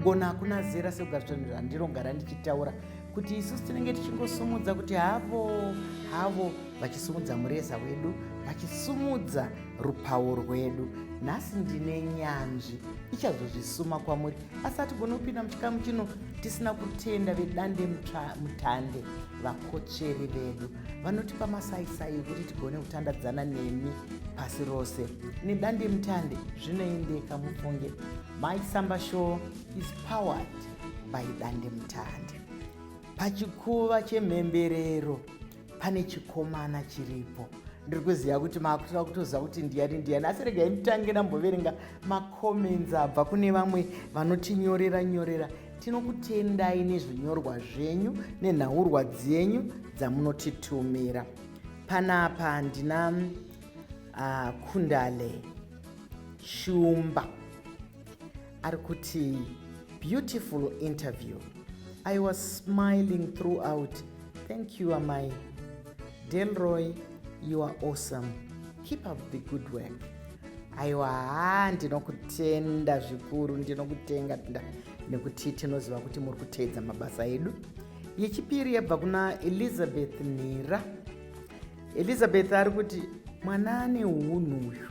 kugona hakuna zera sekugara ndinogara ndichitaura kuti isusu tinenge tichingosumudza kuti havo vachisumudza mureza wedu, vachisumudza rupawo rwedu. Nhasi ndine nyanzvi ichazozvisuma kwamuri, asi hatigoni kupinda muchikamu chino tisina kutenda vedande mutande, vakotsveri vedu vanotipa masaisai ekuti tigone kutandadzana nemi pasi rose. Nedande mutande zvinoendeka mufunge. My Samba Show is powered by dande mutande. Pachikuva chemhemberero pane chikomana chiripo. Ndiri kuziva kuti makutoda kutoziva kuti ndiani, asi regai nditange ndamboverenga makoments abva kune vamwe vanotinyorera. Tinokutendai nezvinyorwa zvenyu nenhaurwa dzenyu dzamunotitumira. Panapa ndina Kundale Shumba ari kuti beautiful interview. I was smiling throughout. Thank you, Amai. Delroy, you are awesome. Keep up the good work. Aiwa, ndinokutenda zvikuru, ndinokutenga nekuti tinoziva kuti muri kuteedza mabasa edu. Yechipiri yabva kuna Elizabeth Nira. Elizabeth ari kuti mwana ane unhu uyu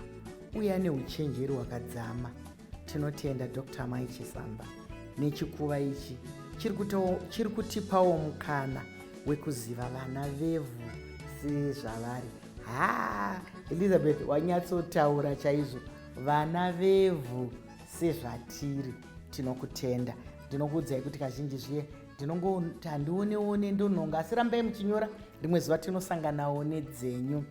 uye ane uchenjeri hwakadzama. Tinotenda Dr. Mai Chisamba nechikuva ichi chiri kutipawo mukana wekuziva vana vevhu sezvavari. Elizabeth wanyatsotaura chaizvo, vana vevhu sezvatiri. Tinokutenda. Ndinokuudzai kuti kazhinji zviye ndinongoti handioneione ndonhonga, asi rambai muchinyora, rimwe zuva tinosanganawo nedzenyu.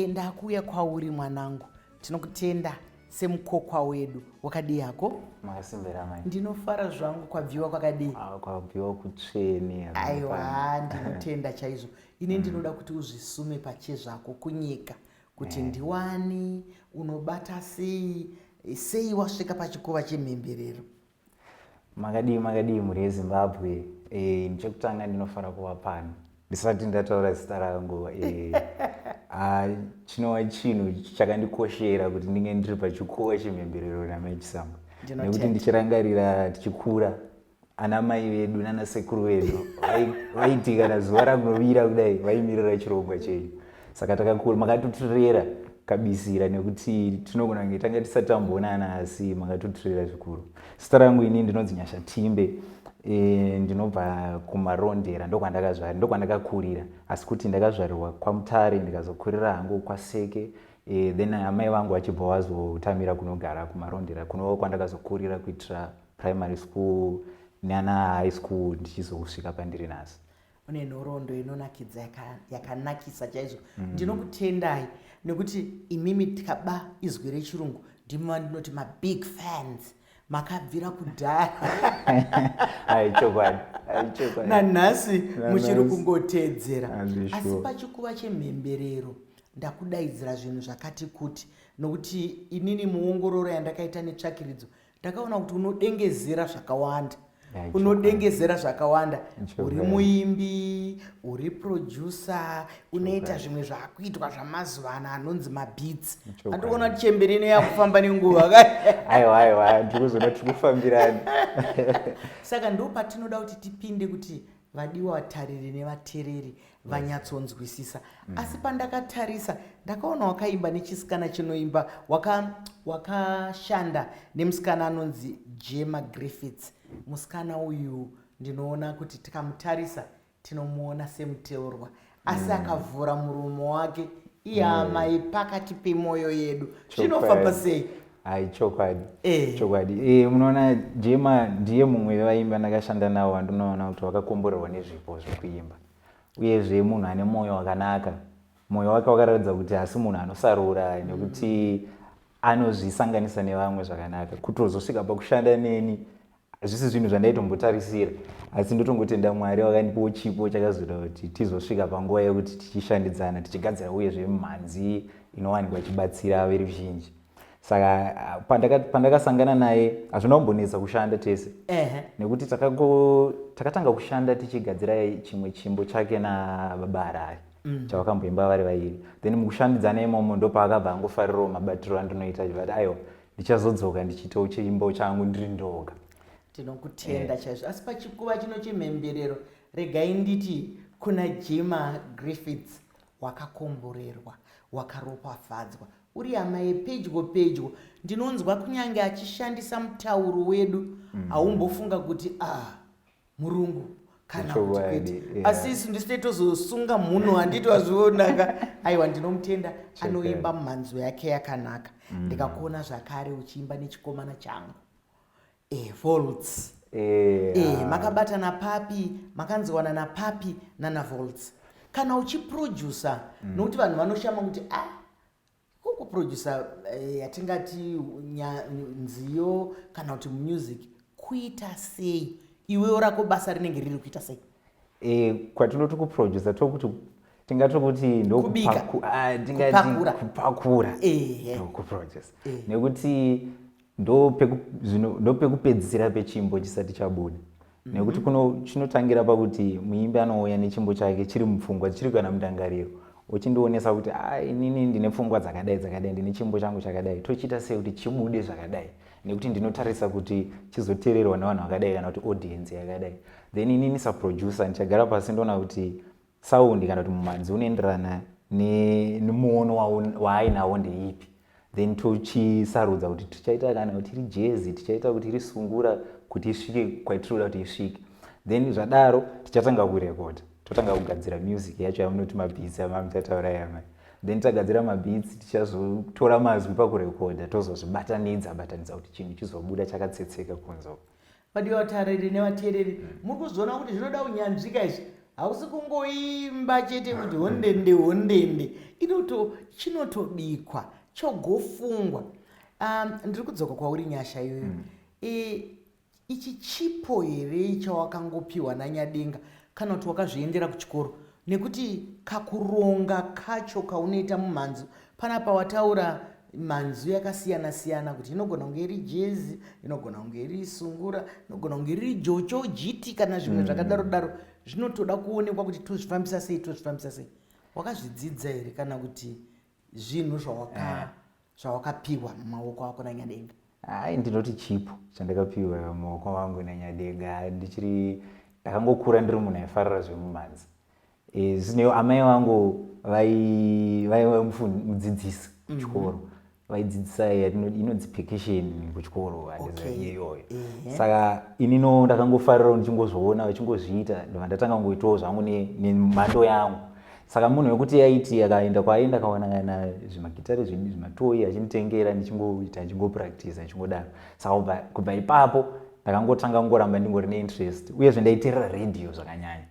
Ndakuuya kwauri mwanangu, tinokutenda semukokwa wedu. Wakadii hako? Makasimbira mai. Ndinofara zvangu kwabviwa kwakadii? Kwabviwa kutsvene. Aiwa, ndinotenda chaizvo. Ini ndinoda kuti uzvisume pachezvako kunyika kuti ndiwani, unobata sei wasvika pachikuva chemhemberero. Makadii muri yeZimbabwe. Nechekutanga ndinofara kuva pano ndisati ndataura zita rangu. Chinova chinhu chakandikoshera kuti ndinge ndiri pachikuva chemhemberero naMai Chisamba, nekuti ndichirangarira tichikura ana mai vedu nana sekuru vedu vaiti kana zuva rakunovira kudai vaimirira chirongwa chenyu. Saka takakura, makatotirera kabisira, nekuti tinogona kunge tanga tisatamboonana asi makatotirera zvikuru. Zita rangu ini ndinonzi Nyasha Timbe. Ndinobva kumarondera, ndokwandakakurira, asi kuti ndakazvarirwa kwaMutare ndikazokurira hangu kwaSeke. Then amai vangu vachibva vazotamira kunogara kumarondera, kunova kwandakazokurira kuitira primary school nana high school ndichizosvika pandiri nhasi. Une nhoroondo inonakidza yakanakisa chaizvo. Ndinokutendai nekuti imimi tikaba izwi rechirungu ndinoti mabig fans. Makabvira kudhaya. Chokwadi. Nanhasi muchiri kungoteedzera. Asi pachikuva chemhemberero ndakudaidzira zvinhu zvakati kuti, nokuti inini muongororo yandakaita netsvakiridzo ndakaona kuti unodengezera zvakawanda. Unodengezera zvakawanda. Uri muimbi, uri producer, unoita zvimwe zvakuitwa zvamazuva ano anonzi mabeats. Andikuona kuti chemberero yakufamba nenguva. Aiwa, ndikuzona tikufambirana. Saka ndo patinoda kuti tipinde kuti vadiwa vatariri nevatereri vanyatsonzwisisa. Asi pandakatarisa ndakaona wakaimba nechisikana chinoimba, wakashanda nemusikana anonzi Gemma Griffiths. Musikana uyu ndinoona kuti tikamutarisa tinomuona semuteurwa, asi akavhura muromo wake iyamai pakati pemwoyo yedu. Zvinofamba sei? Chokwadi. Munoona Gemma ndiye mumwe wevaimbi ndakashanda navo vandinoona kuti wakakomborerwa nezvipo zvekuimba, uyezve munhu ane mwoyo wakanaka. Mwoyo wake wakaratidza kuti hasi munhu anosarura, nekuti anozvisanganisa nevamwe zvakanaka. Kutozosvika pakushanda neni hazvisi zvinhu zvandaitombotarisira, asi ndotongotenda Mwari wakandipawo chipo chakazoita kuti tizosvika panguva yekuti tichishandidzana, tichigadzira uyezve mhanzi inowanikwa ichibatsira veruzhinji. Saka pandakasangana naye hazvina kumbonetsa kushanda tese, nekuti takatanga kushanda tichigadzira chimwe chimbo chake naBaba Harare chavakamboimba vari vairi. Then mukushandidzana imomo ndopaakabva angofarirawo mabatiro andinoita, chivati aiwa ndichazodzoka ndichiitawo chimbo changu ndiri ndoga. tinokutenda chaizvo. Asi pachikuva chino chemhemberero, regai nditi kuna Jema Griffiths, wakakomborerwa, wakaropafadzwa, uri hama yepedyo pedyo. Ndinonzwa kunyange achishandisa mutauro wedu haumbofunga kuti murungu kana kuti kwete. Asi isu ndisite tozosunga munhu handiti wazvionaka. Aiwa, ndinomutenda, anoimba mhanzo yake yakanaka. Ndikakuona zvakare uchiimba nechikomana changu Volts. Makabatana papi, makanziwana napapi nana Volts. Kana uchiproducer, nokuti vanhu vanoshama kuti kuproducer yatingati nziyo kana kuti music kuita sei? Iwe rako basa rinenge riri kuita sei? Kwatinoti kuproducer tokuti tingati kuti ndokupakura kuproducer, nekuti ndo pekupedzisira pechimbo chisati chabuda. Nekuti chinotangira pakuti muimbi anouya nechimbo chake chiri mupfungwa, chiri kana mundangariro, uchindoonesa kuti inini ndine pfungwa dzakadai, ndine chimbo changu chakadai, tochiita sei kuti chibude zvakadai, nekuti ndinotarisa kuti chizoteererwa nevanhu vakadai kana kuti audience yakadai. Then inini saproducer ndichagara pasi ndoona kuti sound kana kuti mumanzi unoenderana nemuono waainawo ndeipi, then tochisarudza kuti tichaita kana kuti iri jazz, tichaita kuti iri sungura, kuti isvike kwaitinoda kuti isvike. Then zvadaro tichatanga kurekoda, totanga kugadzira music yacho yamunoti mabeats amamutataura yamai. Then tagadzira mabeats, tichazotora mazwi pakurekoda, tozozvibatanidza kuti chinhu chizobuda chakatsetseka kunzo. Vatariri nevateereri, muri kuzoona kuti zvinoda unyanzvika izvi. Hausi kungoimba chete kuti hondende, chinotobikwa, chogofungwa. Ndiri kudzoka kwauri Nyasha iyoyo. Ichi chipo here chawakangopiwa naNyadenga kana kuti wakazviendera kuchikoro? Nekuti kakuronga kacho kaunoita mumhanzo, panapa wataura mhanzo yakasiyana siyana, kuti inogona kunge iri jazz, inogona kunge iri sungura, inogona kunge iri jocho jiti kana zvimwe zvakadaro daro. Zvinotoda kuonekwa kuti tozvifambisa sei. Wakazvidzidza here kana kuti zvinhu zvawakapiwa mumaoko ako naNyadenga? Ndinoti chipo chandakapiwa mumaoko mangu naNyadenga. Ndakangokura ndiri munhu aifarira zvemumhanzi. Zvinewo amai vangu vaiva mudzidzisi kuchikoro, vaidzidzisa inonzi percussion kuchikoro, iyoyo. Saka inino ndakangofarira ndichingozviona vachingozviita, ndatanga ngoitawo zvangu nemhando yangu. Saka munhu wekuti aiti akaenda kwaenda akaonana zvimagitari zvimatoyi achinitengera, ndichingopractice ndichingodaro. Saka kubva ipapo ndakangotanga ngoramba ndingori neinterest, uyezve ndaiteerera radio zvakanyanya.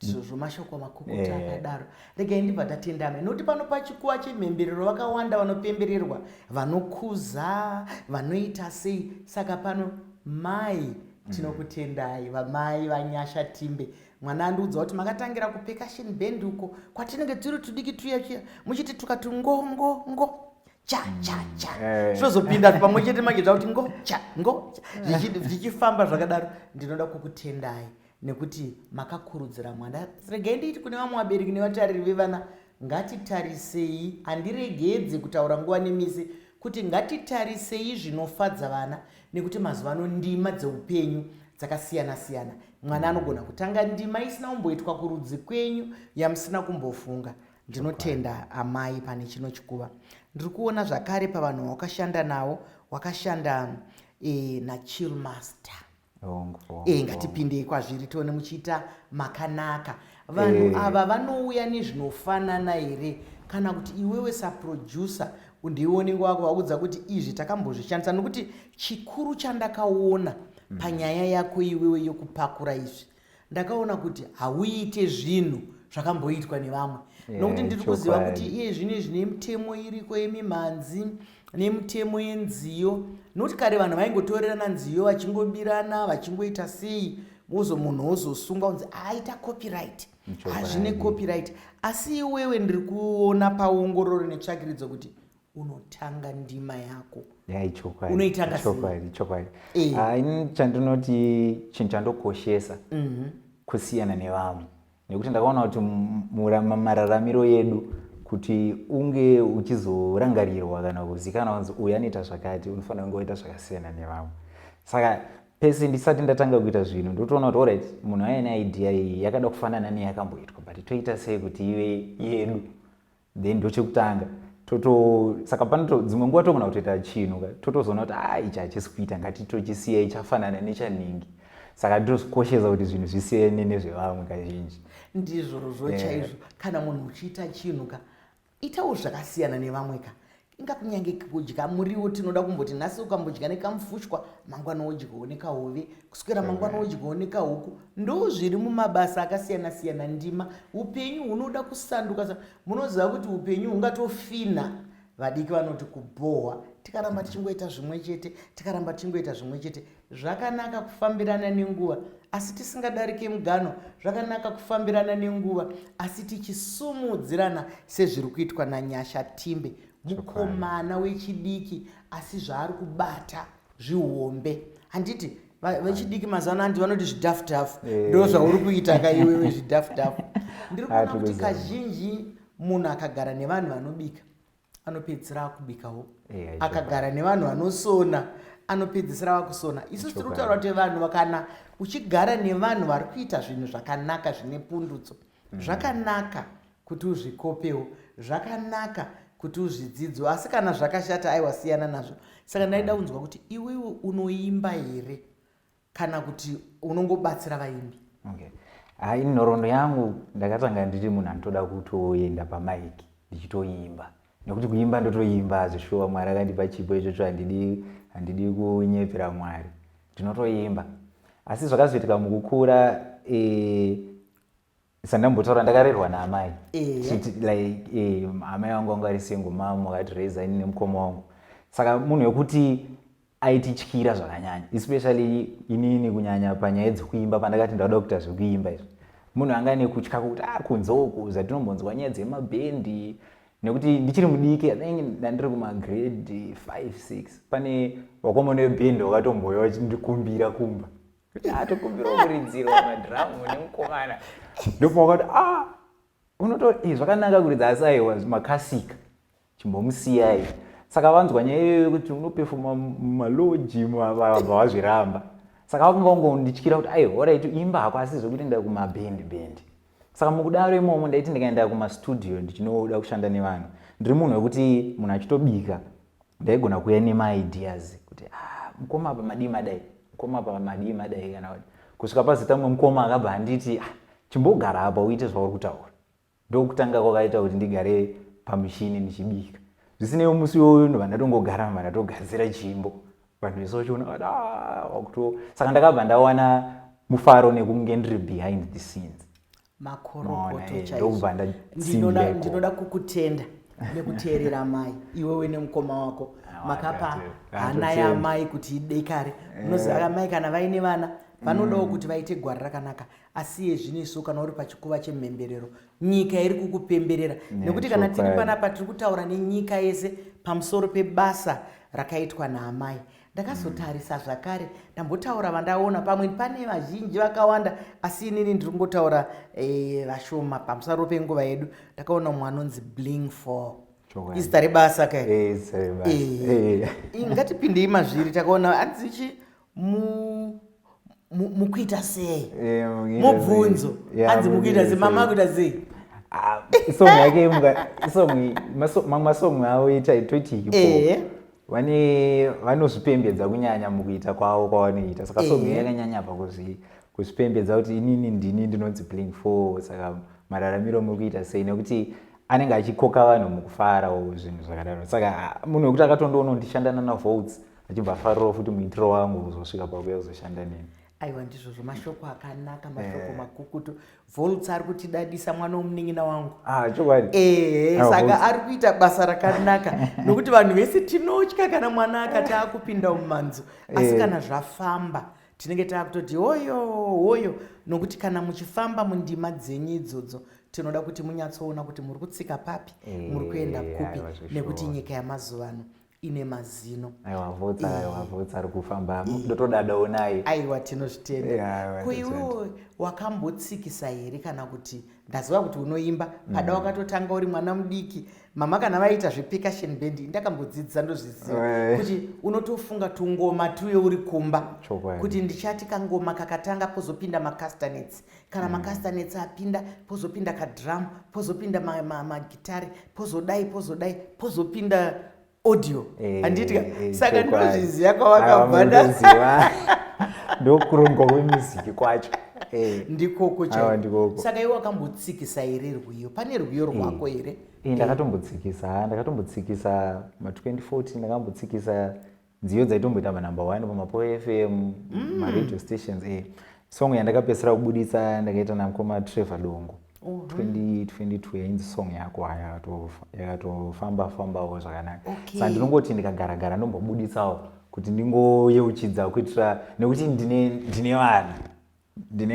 Ndizvo mashoko makukuta akadaro. Regai ndibva ndatendama, nokuti pano pachikuva chemhemberero vakawanda vanopembererwa, vanokuza, vanoita sei. Saka pano mai tinokutendai, vamai vaNyasha Timbe. Mwana andiudza kuti makatangira kupercussion band uko kwatinenge tiri tudiki tuya muchiti tukati ngo cha zvozopinda pamwe chete magedza kuti ngo zvichifamba zvakadaro. Ndinoda kukutendai nekuti makakurudzira mwana. Regai nditi kune vamwe vabereki nevatariri vevana, ngatitarisei, handiregedze kutaura nguva nemisi, kuti ngatitarisei zvinofadza vana, nekuti mazuva ano ndima dzeupenyu dzakasiyana siyana. Mwana anogona kutanga ndima isina kumboitwa kurudzi kwenyu, yamusina kumbofunga. Ndinotenda amai pane chino chikuva. Ndiri kuona zvakare pavanhu wakashanda navo, wakashanda naChill Master. Ngatipindei kwazviri tione muchiita makanaka. Vanhu ava vanouya nezvinofanana here, kana kuti iwewe saproducer undione wako waudza kuti izvi takambozvishandisa? Nokuti chikuru chandakaona panyaya yako iwewe yokupakura izvi, ndakaona kuti hauite zvinhu zvakamboitwa nevamwe. Nokuti ndiri kuziva kuti iye zvine zvine mitemo iriko yemimhanzi nemitemo yenziyo. Nokuti kare vanhu vaingotorerana nziyo vachingobirana vachingoita sei, munhu ozosunga unzi aita copyright, hazvine copyright. Asi iwewe ndiri kuona paongororo netsvakiridzo kuti unotanga ndima yako. Unoitanga chokwadi. Ini chandinoti chinhu chandokoshesa kusiyana nevamwe, nekuti ndakaona kuti mararamiro yedu kuti unge uchizorangarirwa kana kuzikanwa kunzi uyu anoita zvakati, unofanira kunge woita zvakasiyana nevamwe. Saka pese ndisati ndatanga kuita zvinhu ndotoona kuti alright munhu aine idea iyi yakada kufanana neyakamboitwa but toita sei kuti ive yedu then ndochekutanga saka pano dzimwe nguva togona kutoita chinhu totozoona kuti ichi hachisi kuita ngatitochisiya ichafanana nechanhingi saka ndozvikoshesa kuti zvinhu zvisiyane nezvevamwe kazhinji ndizvozvo chaizvo kana munhu uchiita chinhu itawo zvakasiyana nevamwe ingakunyange kudya muriwo tinoda kumboti nhasi ukambodya nekamufushwa mangwana wodyawo nekahove kuswera mangwana wodyawo nekahuku ndo zviri mumabasa akasiyana siyana ndima upenyu hunoda kusanduka munoziva kuti upenyu hungatofina vadiki vanoti kubhohwa tikaramba tichingoita zvimwe chete zvakanaka kufambirana nenguva asi tisingadarike mugano zvakanaka kufambirana nenguva asi tichisumudzirana sezviri kuitwa naNyasha Timbe mukomana wechidiki asi zvaari kubata zvihombe handiti vechidiki mazano handi vanoti zvidhafudhafu ndo zvauri kuita kaiwewe zvidhafudhafu ndiri kuona kuti kazhinji munhu akagara nevanhu vanobika anopedzisira akubikawo akagara nevanhu vanosona anopedzisira vakusona isusu tiri kutaura kuti vanhu kana uchigara nevanhu vari kuita zvinhu zvakanaka zvine pundutso zvakanaka kuti uzvikopewo zvakanaka kuti uzvidzidzo asi kana zvakashata aiwa siyana nazvo saka ndaida kunzwa kuti iwewe unoimba here kana kuti unongobatsira vaimbi hai nhoroondo yangu ndakatanga ndiri munhu anotoda kutoenda pamaiki ndichitoimba nekuti kuimba ndotoimba hazvishuwa Mwari akandipa chipo ichocho handidi kunyepera Mwari ndinotoimba asi zvakazoitika mukukura sandambotaura ndakarerwa naamai amai vangu vanga ari single mom vakatireza ini nemukoma wangu saka munhu wekuti aitityira zvakanyanya especially inini kunyanya panyaya dzekuimba pandakati ndauda kuita zvekuimba izvi munhu anga nekutya kuti kunzouku zvatinombonzwa nyaya dzemabhendi nekuti ndichiri mudiki ndandiri kumagrade 5-6 pane wakomana webhendi wakatomboya vachindikumbira kumba tokumbira kuridzirwa madhiramu nemukomana ndopa wakati zvakanaka kuridza asi aiwa makasika chimbomusiyai saka vanzwa nyaya iyoyo kuti unopefuma mumaloji vabva vazviramba saka vakanga vangondityira kuti alright imba hako asi zvokuti ndaenda kumabhendi saka mukudaro imomo ndaiti ndikaenda kumastudio ndichinoda kushanda nevanhu ndiri munhu wekuti munhu achitobika ndaigona kuuya nemaideas kuti mukoma apa madii madai kana kuti kusvika pazita mumwe mukoma akabva anditi chimbogara apa uite zvauri kutaura ndokutanga kwakaita kuti ndigare pamushini ndichibika zvisinei musi iwoyo ndobva ndatongogara ndatogadzira chimbo vanhu vese vachiona saka ndakabva ndawana mufaro nekunge ndiri behind the scenes makorokoto chaizvo ndinoda kukutenda nekuteerera mai iwewe nemukoma wako makapa hana yamai kuti idekare munoziva amai kana vaine vana vanodawo kuti vaite gwara rakanaka asi yezvino isu kana uri pachikuva chemhemberero nyika iri kukupemberera nekuti kana tiri panapa tiri kutaura nenyika yese pamusoro pebasa rakaitwa naamai ndakazotarisa zvakare ndambotaura vandaona pamwe pane vazhinji vakawanda asi inini ndiri kungotaura vashoma pamusoro penguva yedu ndakaona mumwe anonzi Bling 4 izita rebasa kai ngatipindei mazviri takaona hanzichi mukuita sei mubvunzo hanzi mukuita sei mama akuita sei isongo yake mamwe masongo avo toiti hipo vanozvipembedza kunyanya mukuita kwavo kwavanoita saka songo yakanyanya pakuzvipembedza kuti inini ndini ndinonzi Bling 4 saka mararamiro mukuita sei nekuti anenge achikoka vanhu mukufara zvinhu zvakadaro saka munhu wekuti akatondoona ndishandana navotes achibva afarirawo futi muitiro wangu kuzosvika pakuya kuzoshanda neni aiwa ndizvozvo mashoko akanaka mashoko makukutu volts ari kutidadisa mwana womunin'ina wangu chokwadi saka ari kuita basa rakanaka nokuti vanhu vese tinotya kana mwana akati akupinda mumanzo asi kana zvafamba tinenge taakutoti hoyo nokuti kana muchifamba mundima dzenyu idzodzo tinoda kuti munyatsoona kuti muri kutsika papi muri kuenda kupi nekuti nyika yamazuva ano ine mazino. Aiwa vhotsa ari kufamba ndotodadawo naye. Aiwa tinozvitenda. Kuiwewo wakambotsikisa here kana kuti ndaziva kuti unoimba pada wakatotanga uri mwana mudiki mama kana vaita zvepekasheni bendi ndakambodzidzisa ndozviziva kuti unotofunga tungoma tuye uri kumba kuti ndichati kangoma kakatanga pozopinda macastanets kana macastanets apinda pozopinda kadrum pozopinda magitari pozodai pozopinda audio handitika saka ndozviziva kwavakabvada ndokurongwa kwemiziki kwacho ndikoko saka iwe wakambotsikisa here rwiyo pane rwiyo rwako here? Ndakatombotsikisa ma2014 ndakambotsikisa nziyo dzaitomboita manumber 1 pamapo FM maradio stations. Song yandakapedzisira kubuditsa ndakaita namukoma Trevor Dongo 2022 yainzi song yako yakatofamba-fambawo zvakanaka. Saka ndinongoti ndikagara ndombobuditsawo kuti ndingoyeuchidza kuitira nekuti ndine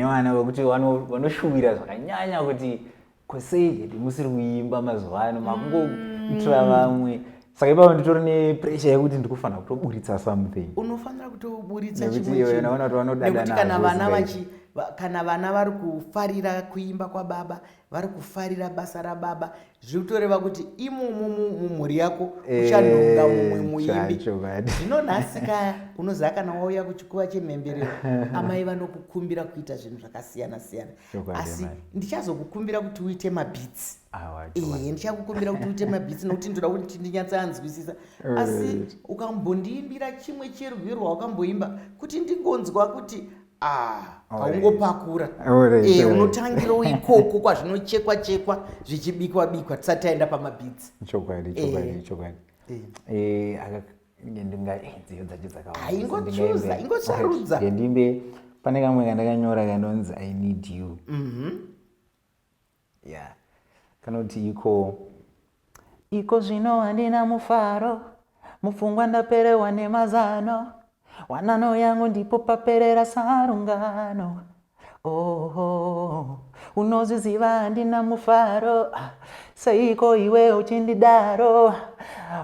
vana vekuti vanoshuvira zvakanyanya kuti kwesei musiri kuimba mazuva ano makungoitira vamwe. Saka ipapo nditori nepressure yekuti ndikufanira kutoburitsa something. Unofanira kutoburitsa chimwe nekuti kana vana vari kufarira kuimba kwababa vari kufarira basa rababa zviri kutoreva kuti imomo mumhuri yako uchanhonga mumwe muimbi. Zvino nhasika unoziva kana wauya kuchikuva chemhemberero amai vanokukumbira kuita zvinhu zvakasiyana siyana asi ndichazokukumbira kuti uite mabhitsi. Ndichakukumbira kuti uite mabhitsi nokuti ndoda kuti ndinyatsanzwisisa asi ukambondiimbira chimwe cherwiyo rwawakamboimba kuti ndingonzwa kuti haungopakura unotangirawo ikoko kwazvinochekwa zvichibikwa tisati taenda pamabhitsi. Chokwadi. Nziyo dzacho dzakaingochuza ingosarudza ndimbe pane kamwe kandakanyora kanonzi I need you. Kanoti iko zvino handina mufaro mupfungwa ndaperewa nemazano wanano yangu ndipo paperera sarungano. Unozviziva handina mufaro seiko iwe uchindidaro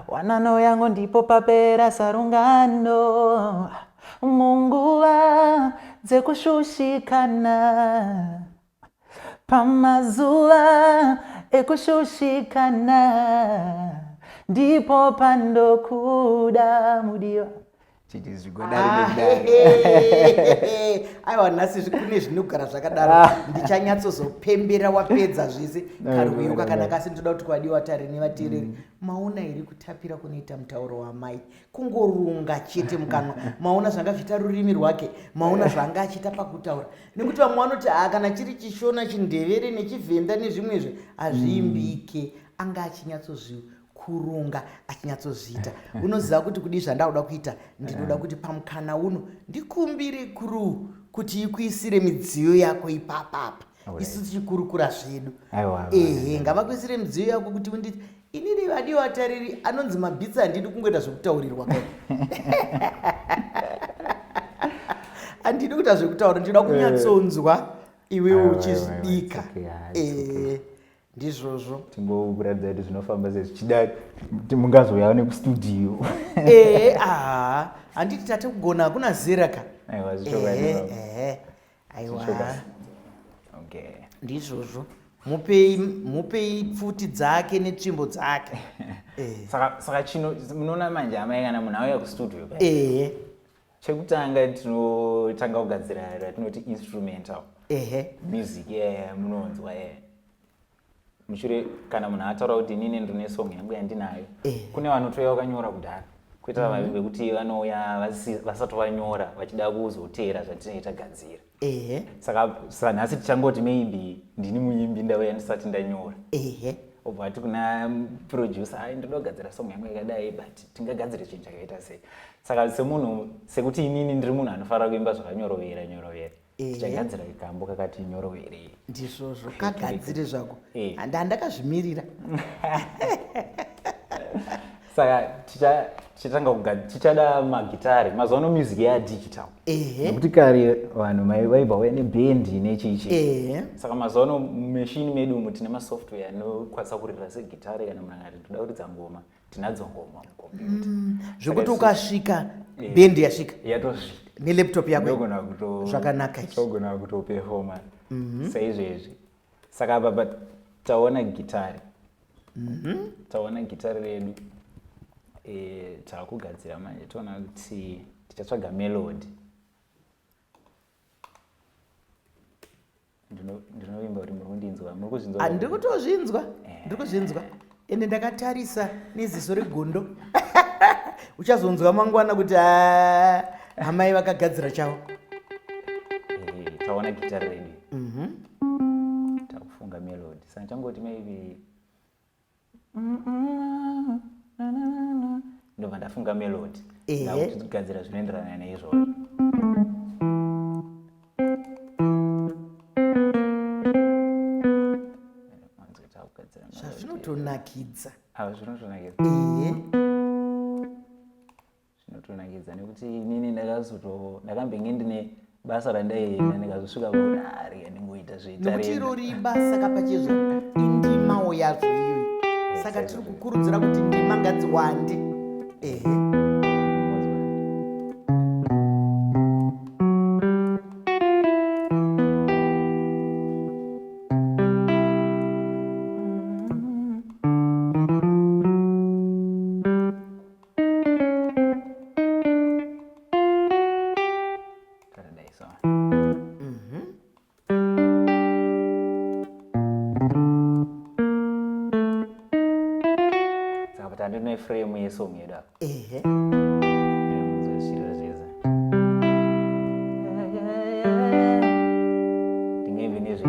wanano yangu ndipo paperera sarungano munguva dzekushushikana pamazuva ekushushikana ndipo pandokuda mudiwa chiti aiwa nhasi kune zvinogara zvakadaro ndichanyatsozopembera wapedza zvese karwiyo kakanaka asi ndoda kuti kwadiwa tare nevateereri maona iri kutapira kunoita mutauro wamai kungorunga chete mukanwa maona zvanga zviita rurimi rwake maona zvanga achiita pakutaura nekuti vamwe vanoti kana chiri chishona chindevere nechivhenda nezvimwezve hazviimbike anga achinyatsozvikurunga achinyatsozviita. Unoziva kuti kudi zvandakuda kuita ndinoda kuti pamukana uno ndikumbire kuru kuti ikuisire midziyo yako ipapapa isu tichikurukura zvedu. Ngavakuisire midziyo yako kuti unditi inini vadiwa vatariri anonzi mabhitsi handidi kungoita zvekutaurirwa handidi kuita zvekutaura ndinoda kunyatsonzwa iwewe uchizvidika. Ndizvozvo tingokuratidza kuti zvinofamba sezvichida kuti mungazoyawo nekustudio. Handiti tate kugona hakuna zeraka. Ndizvozvo mupei pfuti dzake netsvimbo dzake. Saka chino munoona manje amai kana munhu auya kustudio chekutanga tinotanga kugadzira ratinoti instrumental music munonzwa mushure kana munhu ataura kuti inini ndine song yangu yandinayo kune vanotoya vakanyora kudhara kuitira vekuti vanouya vasati vanyora vachida kuzoteera zvatinoita gadzira. Saka nhasi tichangoti maybe ndini muimbi ndauya ndisati ndanyora obva ati kuna producer ndoda kugadzira song yangu yakadai but tingagadzire chinhu chakaita sei. Saka semunhu sekuti inini ndiri munhu anofanira kuimba zvakanyorovera tichagadzira ikambo kakati nyorovere. Ndizvozvo kagadzire zvako handakazvimirira. Saka chichada magitari mazuva ano music yadigital Ehe. nekuti kare vanhu vaibva vauya nebhendi nechichi Ehe. saka mazuva ano meshini medu umu tine masoftware anokwanisa kuridza segitari kana munhu akati toda kuridza ngoma tinadzo ngoma mukombiyuta Zvokuti ukasvika bhendi yasvika yatosvika nelaptop yako ndogona zvakanaka izvi. togona kutopefoma saizvezvi saka apa taona gitari taona gitari redu taakugadzira manje toona kuti tichatsvaga melody ndinovimba kuti muri kundinzwa muri kuzvinzwa Ndiri kutozvinzwa ndiri kuzvinzwa ende ndakatarisa neziso regondo uchazonzwa mangwana kuti amai vakagadzira chavo. taona gitari redu takufunga melody saka changoti maybe ndobva ndafunga melody ndakutigadzira zvinoenderana neizvozvo Zvazvinotonakidza. Zvinotonakidza zvinotonakidza nekuti inini ndakambenge ndine basa randaienda ndikazosvika kudari ndingoita nekuti irori basa kapachezvo indimawo yazvo iyoyi saka tiri kukurudzira kuti ndima ngadziwande. Tandine frame yesong yedu apa. Ndingeve nezve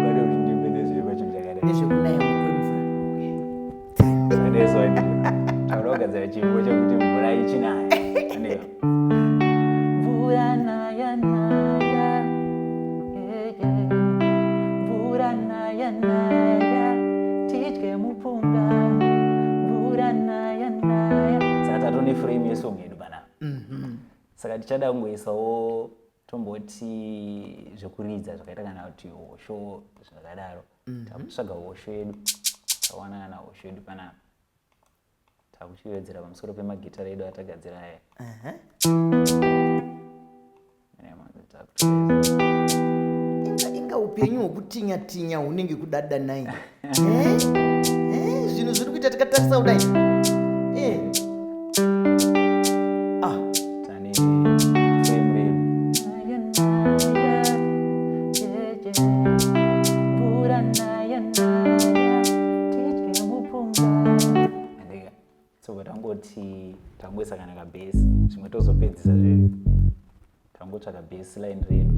bado ndimbe nezve pachimjakada. Nezvekunaya kwemvura. Ndezvo taura kugadzira chimbo chekuti mvura ichinaya. Andiyo. Mvura naya naya. Mvura naya naya. Tidye mupunga. Saka tatone frame yesong yedu bana. Saka tichada kungoisawo tomboti zvekuridza zvakaita kana kuti hosho zvakadaro. Takutsvaga hosho yedu tawana na hosho yedu panapa takuchiwedzera pamusoro pemagitari edu atagadzira aya. Inga upenyu hwekutinya-tinya hunenge kudada nai. Zvinhu zviri kuita tikatarisa kudai. Tane frame redu. Andika tsobva tangoti tangoisa kana kabhesi zvimwe tozopedzisa zvedu tangotsvaga bhesi line redu.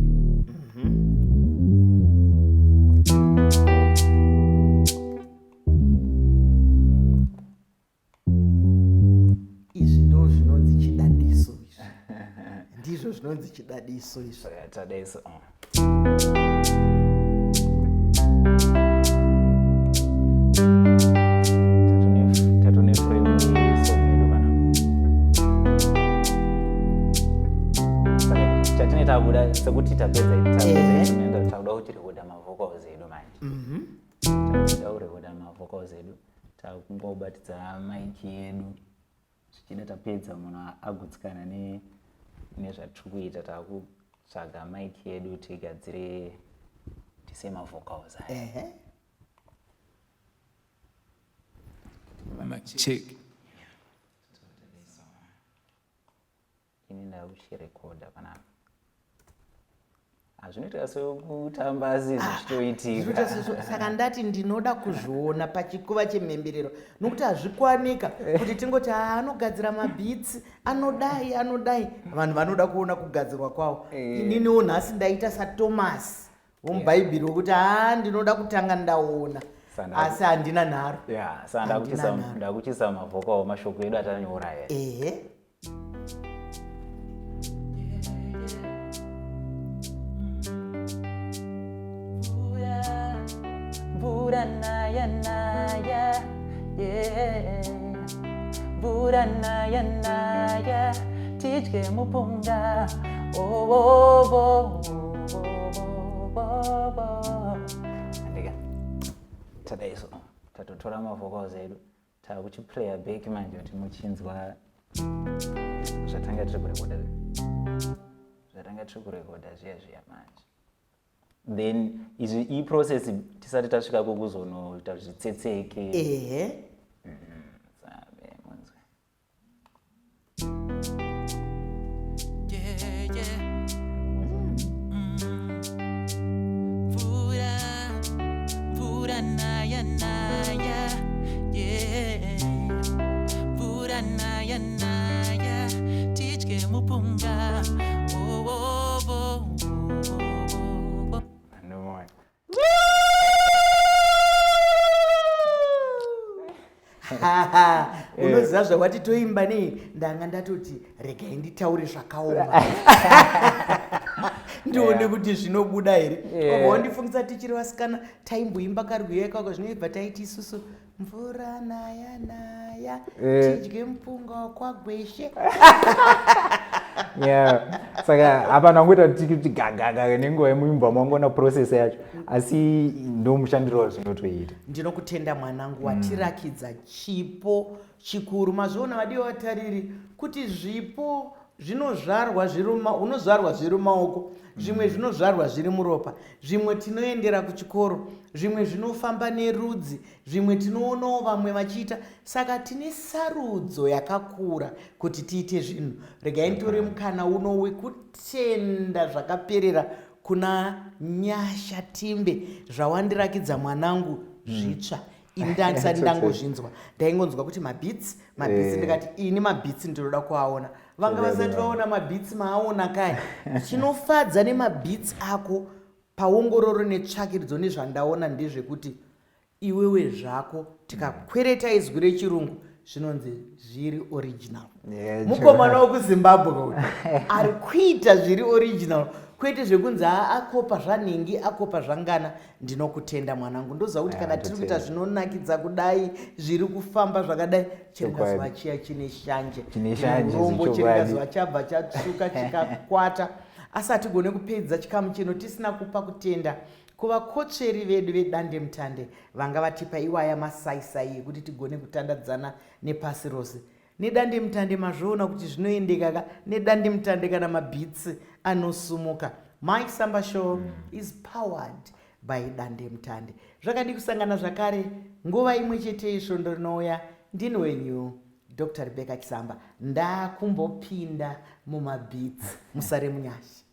Izvi ndo zvinonzi chidadiso izvi. Ndizvo zvinonzi chidadiso izvi. Tadaiso. Tatone frame yesong yedu panapa. Saka chatine tabuda sekuti tapedza itoenda takuda kuti rekoda mavocals edu manje. Takuda kurekoda mavocals edu takungobatidza mic yedu zvichida tapedza munhu agutsikana nezvatiri kuita takutsvaga mic yedu tigadzire tise mavocals aya. Check. Ini ndakuchirekoda panapa. Hazvinoita sekutamba asi zvichitoitika. Saka ndati ndinoda kuzviona pachikuva chemhemberero nokuti hazvikwanika kuti tingoti anogadzira mabhitsi anodai vanhu vanoda kuona kugadzirwa kwavo. Ininiwo nhasi ndaita saThomas womubhaibheri wokuti ndinoda kutanga ndaona asi handina nharo. Saka ndakuchisa mavhocal mashoko edu atanyora aya. Mvura naya naya, mvura naya naya tidye mupunga oh, oh, oh, oh, oh, oh. Andika tadaiso tatotora mavhokals edu takuchiplaya back manje kuti muchinzwa zvatanga tiri kurekoda zviya manje. Then iyi process tisati tasvika kukuzonoita zvitsetseke. Sabe munzwe. Vura naya naya vura naya naya tidye mupunga oh, oh, oh, oh, oh. Unoziva zvawati toimba nei ndanga ndatoti regai nditaure zvakaoma ndione kuti zvinobuda here. Wandifungisa tichiri vasikana taimboimba karwiyo ikako zvinoibva taiti isusu mvura naya naya tidye mupunga wakwagweshe. Saka hapana kungoita kuti gagaga nenguva yemuimba mangona process yacho asi ndo mushandiro wazvinotoita. Ndinokutenda mwanangu watirakidza chipo chikuru. Mazviona vadiwa vatariri kuti zvipo zvinozvarwa unozvarwa zviri mumaoko, zvimwe zvinozvarwa zviri muropa, zvimwe tinoendera kuchikoro, zvimwe zvinofamba nerudzi, zvimwe tinoonawo vamwe vachiita. Saka tine sarudzo yakakura kuti tiite zvinhu. Regai nditore mukana uno wekutenda zvakaperera kuna Nyasha Timbe zvawandirakidza mwanangu zvitsva. Ndisati ndangozvinzwa ndaingonzwa kuti mabhitsi ndikati ini mabhitsi ndinoda kuaona. Vanga vasati vaona mabhitsi maaona kai. Chinofadza nemabhitsi ako paongororo netsvakiridzo nezvandaona ndezvekuti iwewe zvako tikakwereta izwi rechirungu zvinonzi zviri original. Mukomana wekuZimbabwe ari kuita zviri original kwete zvekunzi akopa zvanhingi akopa zvangana. Ndinokutenda mwanangu. Ndoziva kuti kana tiri kuita zvinonakidza kudai zviri kufamba zvakadai chiringazuva chiya chine shanje rombo chiringazuva chabva chatsvuka chikakwata. Asi hatigone kupedza chikamu chino tisina kupa kutenda kuvakotsveri vedu vedande mutande vanga vatipa iwaya masaisai ekuti tigone kutandadzana nepasi rose. Nedande mutande mazviona kuti zvinoendeka nedande mutande kana mabhitsi anosumuka. My Samba Show is powered by dande mutande. Zvakadi kusangana zvakare nguva imwe chete isvondo rinouya. Ndini wenyu Dr. Rebecca Chisamba ndakumbopinda mumabhitsi. Musare munyasha.